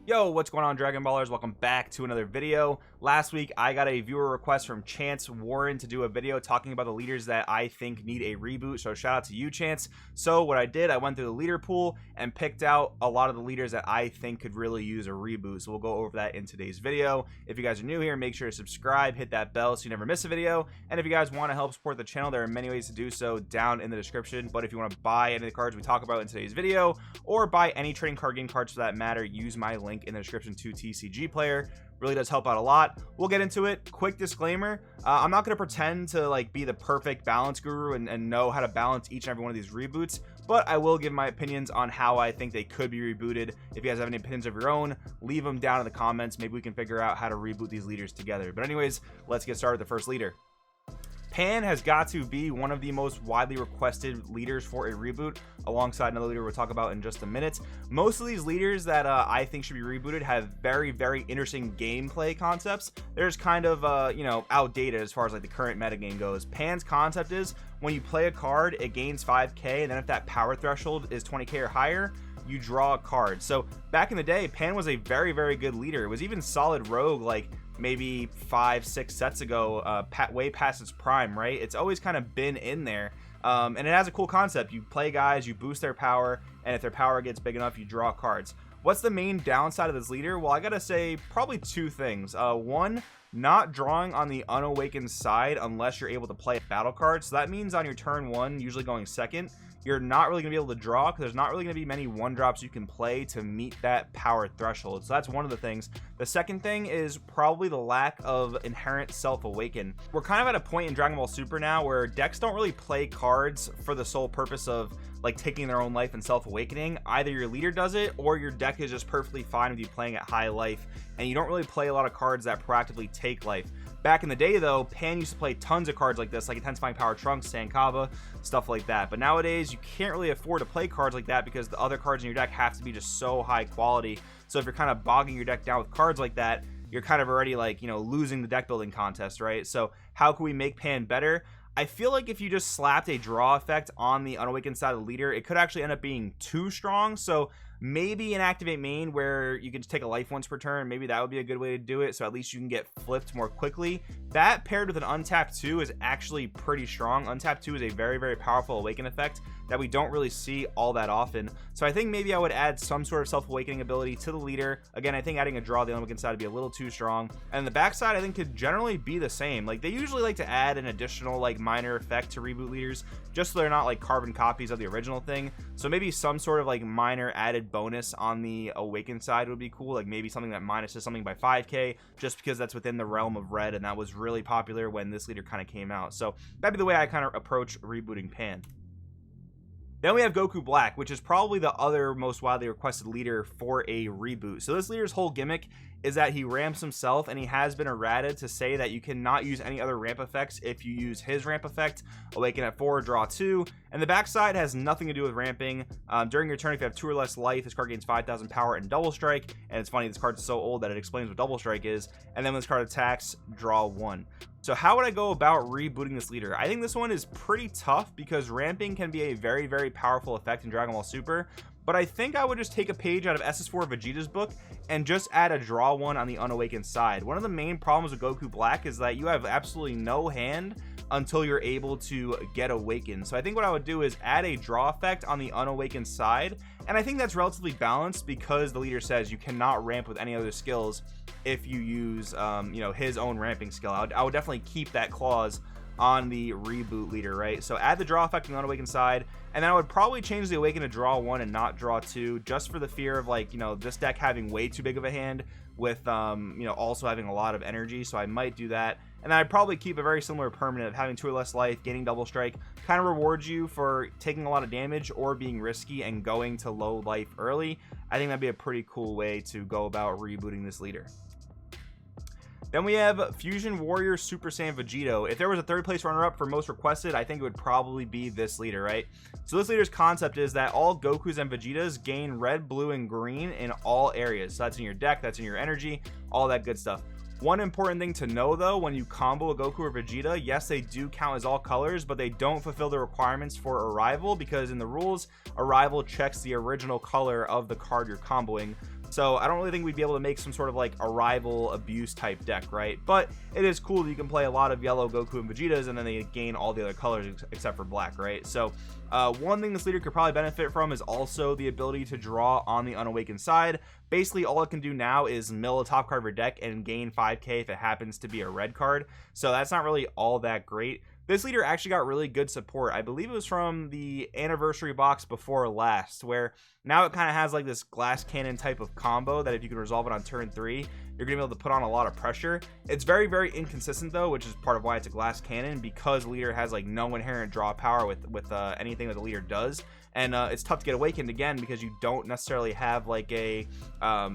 Yo, what's going on, Dragon Ballers? Welcome back to another video. Last week I got a viewer request from Chance Warren to do a video talking about the leaders that I think need a reboot, so shout out to you, Chance. So what I did, I went through the leader pool and picked out a lot of the leaders that I think could really use a reboot, so we'll go over that in today's video. If you guys are new here, make sure to subscribe, hit that bell so you never miss a video, and if you guys want to help support the channel, there are many ways to do so down in the description. But if you want to buy any of the cards we talk about in today's video, or buy any trading card game cards for that matter, use my link in the description to TCG Player. Really does help out a lot. We'll get into it. Quick disclaimer, I'm not going to pretend to like be the perfect balance guru and know how to balance each and every one of these reboots, but I will give my opinions on how I think they could be rebooted. If you guys have any opinions of your own, leave them down in the comments. Maybe we can figure out how to reboot these leaders together. But anyways, let's get started with the first leader. Pan has got to be one of the most widely requested leaders for a reboot, alongside another leader we'll talk about in just a minute. Most of these leaders that I think should be rebooted have very interesting gameplay concepts. They're just kind of outdated as far as like the current metagame goes. Pan's concept is when you play a card, it gains 5k, and then if that power threshold is 20k or higher, you draw a card. So back in the day, Pan was a very good leader. It was even solid rogue like maybe 5-6 sets ago, way past its prime, right? It's always kind of been in there, and it has a cool concept. You play guys, you boost their power, and if their power gets big enough, you draw cards. What's the main downside of this leader? Well, I gotta say probably two things. One, not drawing on the unawakened side unless you're able to play a battle card. So that means on your turn one, usually going second, you're not really going to be able to draw because there's not really going to be many one drops you can play to meet that power threshold. So that's one of the things. The second thing is probably the lack of inherent self-awaken. We're kind of at a point in Dragon Ball Super now where decks don't really play cards for the sole purpose of like taking their own life and self-awakening. Either your leader does it or your deck is just perfectly fine with you playing at high life, and you don't really play a lot of cards that proactively take life. Back in the day though, Pan used to play tons of cards like this, like Intensifying Power Trunks, Sankava, stuff like that. But nowadays you can't really afford to play cards like that because the other cards in your deck have to be just so high quality. So if you're kind of bogging your deck down with cards like that, you're kind of already like, losing the deck building contest, right? So how can we make Pan better? I feel like if you just slapped a draw effect on the unawakened side of the leader, it could actually end up being too strong. So maybe an activate main where you can just take a life once per turn. Maybe that would be a good way to do it, so at least you can get flipped more quickly. That paired with an untap 2 is actually pretty strong. Untap 2 is a very powerful awaken effect that we don't really see all that often. So I think maybe I would add some sort of self-awakening ability to the leader. Again, I think adding a draw on the unawakened side would be a little too strong. And the backside I think could generally be the same. Like they usually like to add an additional like minor effect to reboot leaders just so they're not like carbon copies of the original thing. So maybe some sort of like minor added bonus on the awakened side would be cool, like maybe something that minuses something by 5k, just because that's within the realm of red, and that was really popular when this leader kind of came out. So that'd be the way I kind of approach rebooting Pan. Then we have Goku Black, which is probably the other most widely requested leader for a reboot. So this leader's whole gimmick is that he ramps himself, and he has been errated to say that you cannot use any other ramp effects if you use his ramp effect. Awaken at 4, draw 2, and the backside has nothing to do with ramping. During your turn, if you have 2 or less life, this card gains 5,000 power and double strike. And it's funny, this card's so old that it explains what double strike is. And then when this card attacks, draw 1. So how would I go about rebooting this leader? I think this one is pretty tough because ramping can be a very powerful effect in Dragon Ball Super, but I think I would just take a page out of SS4 Vegeta's book and just add a draw 1 on the unawakened side. One of the main problems with Goku Black is that you have absolutely no hand until you're able to get awakened. So I think what I would do is add a draw effect on the unawakened side, and I think that's relatively balanced because the leader says you cannot ramp with any other skills if you use his own ramping skill. I would definitely keep that clause on the reboot leader, right? So add the draw effect on the unawakened side, and then I would probably change the awaken to draw 1 and not draw 2, just for the fear of like this deck having way too big of a hand with also having a lot of energy. So I might do that, and then I'd probably keep a very similar permanent of having 2 or less life, gaining double strike. Kind of rewards you for taking a lot of damage or being risky and going to low life early. I think that'd be a pretty cool way to go about rebooting this leader. Then we have Fusion Warrior Super Saiyan Vegeta. If there was a third place runner-up for most requested, I think it would probably be this leader, right? So this leader's concept is that all Gokus and Vegetas gain red, blue, and green in all areas. So that's in your deck, that's in your energy, all that good stuff. One important thing to know though, when you combo a Goku or Vegeta, yes, they do count as all colors, but they don't fulfill the requirements for arrival, because in the rules, arrival checks the original color of the card you're comboing. So I don't really think we'd be able to make some sort of like a rival abuse type deck, right? But it is cool that you can play a lot of yellow Goku and Vegetas, and then they gain all the other colors except for black, right? So one thing this leader could probably benefit from is also the ability to draw on the unawakened side. Basically, all it can do now is mill a top card of your deck and gain 5k if it happens to be a red card. So that's not really all that great. This leader actually got really good support. I believe it was from the anniversary box before last, where now it kind of has like this glass cannon type of combo that if you can resolve it on turn 3, you're gonna be able to put on a lot of pressure. It's very, very inconsistent though, which is part of why it's a glass cannon, because the leader has like no inherent draw power with anything that the leader does. And it's tough to get awakened again because you don't necessarily have like a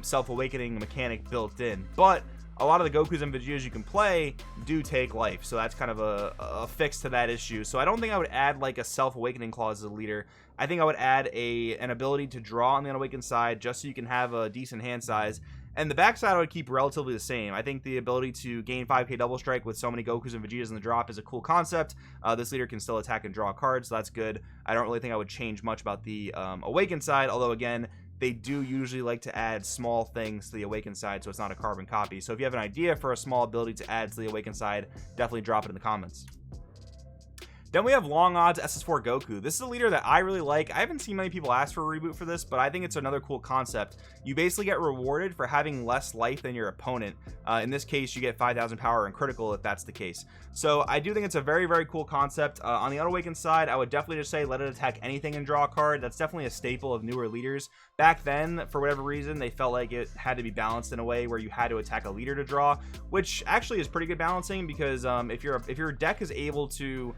self-awakening mechanic built in. But a lot of the Gokus and Vegetas you can play do take life, so that's kind of a fix to that issue. So I don't think I would add like a self-awakening clause as a leader. I think I would add an ability to draw on the unawakened side just so you can have a decent hand size. And the backside I would keep relatively the same. I think the ability to gain 5k double strike with so many Gokus and Vegetas in the drop is a cool concept. This leader can still attack and draw cards, so that's good. I don't really think I would change much about the awakened side, although again, they do usually like to add small things to the awakened side, so it's not a carbon copy. So if you have an idea for a small ability to add to the awakened side, definitely drop it in the comments. Then we have long odds SS4 Goku. This is a leader that I really like. I haven't seen many people ask for a reboot for this, but I think it's another cool concept. You basically get rewarded for having less life than your opponent. In this case, you get 5,000 power and critical if that's the case. So I do think it's a very, very cool concept. On the unawakened side, I would definitely just say let it attack anything and draw a card. That's definitely a staple of newer leaders. Back then, for whatever reason, they felt like it had to be balanced in a way where you had to attack a leader to draw, which actually is pretty good balancing, because if your deck is able to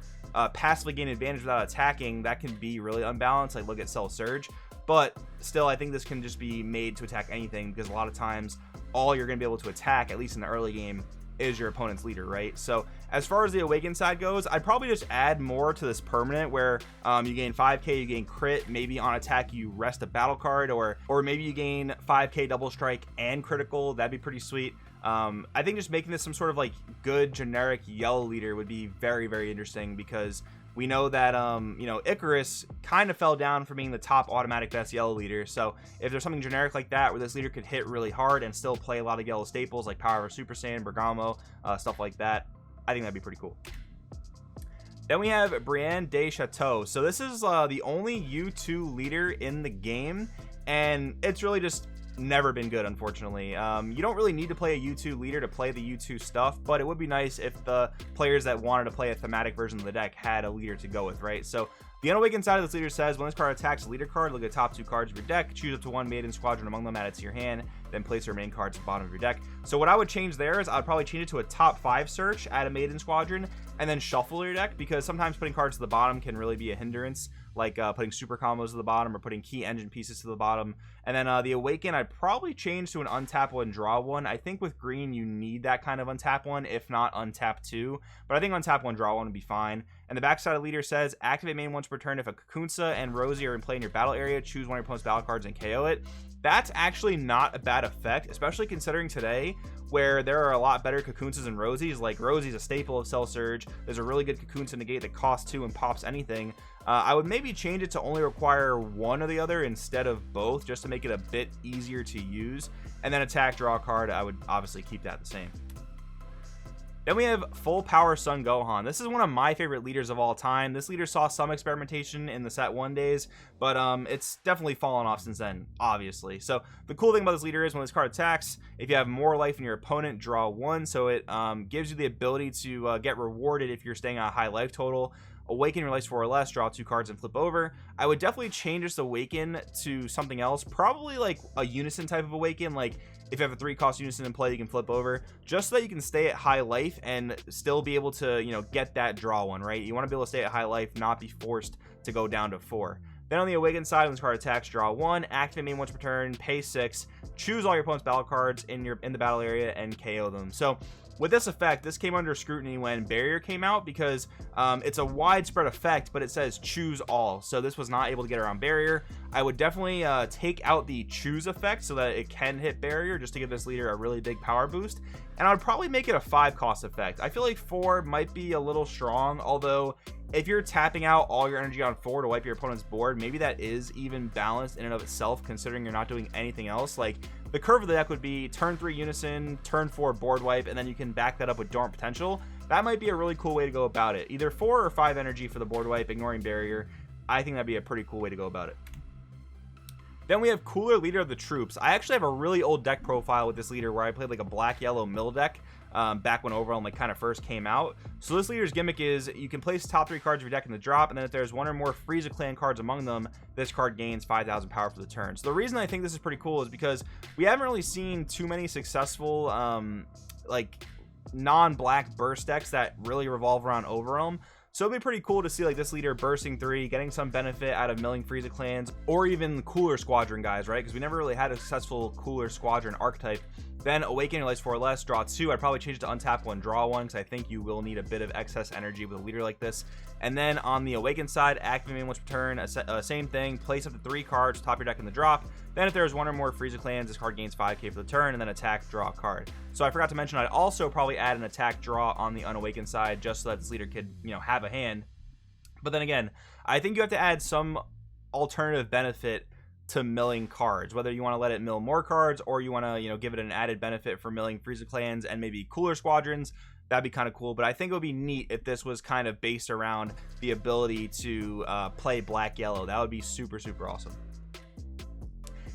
passively gain advantage without attacking, that can be really unbalanced. Like look at Cell Surge. But still, I think this can just be made to attack anything, because a lot of times all you're going to be able to attack, at least in the early game, is your opponent's leader, right? So as far as the awakened side goes, I'd probably just add more to this permanent where you gain 5k, you gain crit, maybe on attack you rest a battle card, or maybe you gain 5k double strike and critical. That'd be pretty sweet. I think just making this some sort of like good generic yellow leader would be very, very interesting, because we know that Icarus kind of fell down from being the top automatic best yellow leader. So if there's something generic like that where this leader could hit really hard and still play a lot of yellow staples like Power of Super Saiyan, Bergamo, stuff like that, I think that'd be pretty cool. Then we have Brienne de Chateau. So this is the only U2 leader in the game, and it's really just never been good, unfortunately. You don't really need to play a U2 leader to play the U2 stuff, but it would be nice if the players that wanted to play a thematic version of the deck had a leader to go with, right? So the unawakened side of this leader says, when this card attacks a leader card, look at the top 2 cards of your deck, choose up to 1 maiden squadron among them, add it to your hand, then place your main cards at the bottom of your deck. So what I would change there is I'd probably change it to a top 5 search, add a maiden squadron, and then shuffle your deck, because sometimes putting cards to the bottom can really be a hindrance, like putting super combos to the bottom or putting key engine pieces to the bottom. And then the awaken, I'd probably change to an untap 1, draw 1. I think with green you need that kind of untap 1, if not untap 2, but I think untap 1, draw 1 would be fine. And the backside of the leader says, activate main once per turn if a Kakunsa and Rosie are in play in your battle area, choose one of your opponent's battle cards and KO it. That's actually not a bad effect, especially considering today where there are a lot better Kakunsas and Rosies. Like Rosie's a staple of Cell Surge. There's a really good Kakunsa negate that costs 2 and pops anything. I would maybe change it to only require one or the other instead of both, just to make it a bit easier to use. And then attack, draw a card, I would obviously keep that the same. Then we have Full Power Son Gohan. This is one of my favorite leaders of all time. This leader saw some experimentation in the Set 1 days, but it's definitely fallen off since then, obviously. So the cool thing about this leader is when this card attacks, if you have more life than your opponent, draw 1. So it gives you the ability to get rewarded if you're staying at a high life total. Awaken your life 4 or less, draw 2 cards and flip over. I would definitely change this awaken to something else, probably like a unison type of awaken. Like if you have a 3-cost unison in play, you can flip over, just so that you can stay at high life and still be able to, get that draw 1, right? You want to be able to stay at high life, not be forced to go down to 4. Then on the awaken side, when this card attacks, draw 1, activate main once per turn, pay 6, choose all your opponent's battle cards in the battle area and KO them. So with this effect, this came under scrutiny when Barrier came out, because it's a widespread effect, but it says choose all. So this was not able to get around Barrier. I would definitely take out the choose effect so that it can hit Barrier, just to give this leader a really big power boost. And I would probably make it a 5-cost effect. I feel like 4 might be a little strong, although if you're tapping out all your energy on 4 to wipe your opponent's board, maybe that is even balanced in and of itself, considering you're not doing anything else. Like the curve of the deck would be turn 3 Unison, turn 4 Board Wipe, and then you can back that up with Dormant Potential. That might be a really cool way to go about it. Either 4 or 5 energy for the Board Wipe, ignoring Barrier. I think that'd be a pretty cool way to go about it. Then we have Cooler, Leader of the Troops. I actually have a really old deck profile with this leader where I played like a black-yellow mill deck back when Overwhelm like kind of first came out. So this leader's gimmick is you can place top 3 cards of your deck in the drop, and then if there's 1 or more Frieza Clan cards among them, this card gains 5,000 power for the turn. So the reason I think this is pretty cool is because we haven't really seen too many successful like non-black burst decks that really revolve around Overwhelm. So it'd be pretty cool to see like this leader bursting 3, getting some benefit out of milling Frieza Clans, or even Cooler Squadron guys, right? Because we never really had a successful Cooler Squadron archetype. Then Awaken your life 4 or less, draw 2. I'd probably change it to untap 1, draw 1, because I think you will need a bit of excess energy with a leader like this. And then on the Awaken side, activate once per turn, same thing, place up to 3 cards, top your deck in the drop. Then if there's 1 or more Frieza Clans, this card gains 5k for the turn, and then attack, draw a card. So I forgot to mention, I'd also probably add an attack draw on the Unawakened side, just so that this leader could, you know, have a hand. But then again, I think you have to add some alternative benefit to milling cards, whether you want to let it mill more cards or you want to, you know, give it an added benefit for milling Frieza Clans and maybe Cooler Squadrons. That'd be kind of cool. But I think it would be neat if this was kind of based around the ability to play black yellow. That would be super awesome.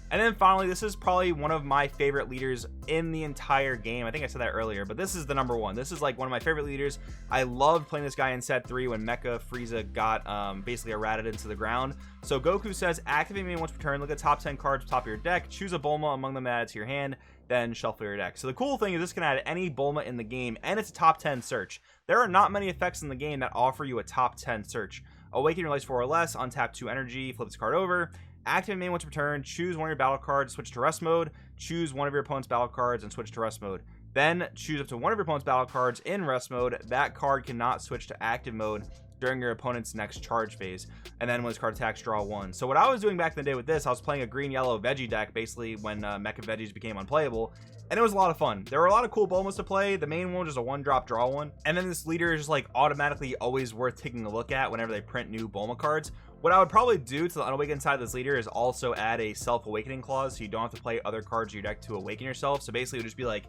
And then finally, this is probably one of my favorite leaders in the entire game. I think I said that earlier, but this is the number 1. This is like one of my favorite leaders. I loved playing this guy in set 3 when Mecha Frieza got basically errated into the ground. So Goku says, activate me once per turn, look at top 10 cards top of your deck, choose a Bulma among them, add it to your hand, then shuffle your deck. So the cool thing is this can add any Bulma in the game, and it's a top 10 search. There are not many effects in the game that offer you a top 10 search. Awaken your life 4 or less, untap 2 energy, flip this card over. Activate main once per turn, choose one of your battle cards, switch to rest mode, choose one of your opponent's battle cards and switch to rest mode. Then choose up to one of your opponent's battle cards in rest mode. That card cannot switch to active mode during your opponent's next charge phase. And then when this card attacks, draw 1. So what I was doing back in the day with this, I was playing a green-yellow Veggie deck, basically when Mecha Veggies became unplayable. And it was a lot of fun. There were a lot of cool Bulmas to play. The main one was a 1-drop draw 1. And then this leader is just like automatically always worth taking a look at whenever they print new Bulma cards. What I would probably do to the unawakened side of this leader is also add a self-awakening clause, so you don't have to play other cards in your deck to awaken yourself. So basically it would just be like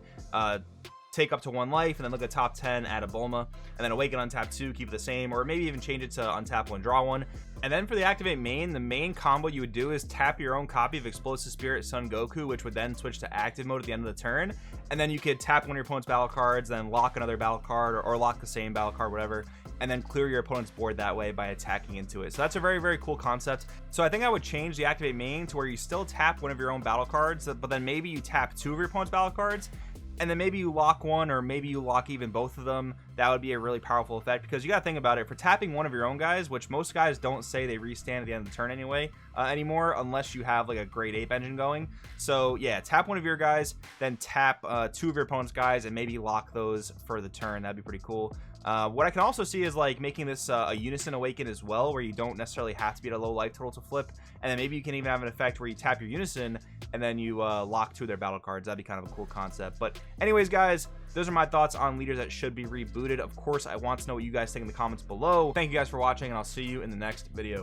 take up to 1 life and then look at top 10, add a Bulma, and then awaken untap 2, keep it the same, or maybe even change it to untap 1, draw 1. And then for the activate main, the main combo you would do is tap your own copy of Explosive Spirit Son Goku, which would then switch to active mode at the end of the turn. And then you could tap one of your opponent's battle cards, then lock another battle card, or lock the same battle card, whatever, and then clear your opponent's board that way by attacking into it. So that's a very cool concept. So I think I would change the activate main to where you still tap one of your own battle cards, but then maybe you tap 2 of your opponent's battle cards, and then maybe you lock 1, or maybe you lock even both of them. That would be a really powerful effect, because you gotta think about it. For tapping one of your own guys, which most guys don't say they restand at the end of the turn anyway anymore, unless you have like a grade ape engine going. So yeah, tap one of your guys, then tap 2 of your opponent's guys, and maybe lock those for the turn. That'd be pretty cool. What I can also see is like making this a unison awaken as well, where you don't necessarily have to be at a low life total to flip, and then maybe you can even have an effect where you tap your unison and then you lock 2 of their battle cards. That'd be kind of a cool concept. But anyways, guys, those are my thoughts on leaders that should be rebooted. Of course, I want to know what you guys think in the comments below. Thank you guys for watching, and I'll see you in the next video.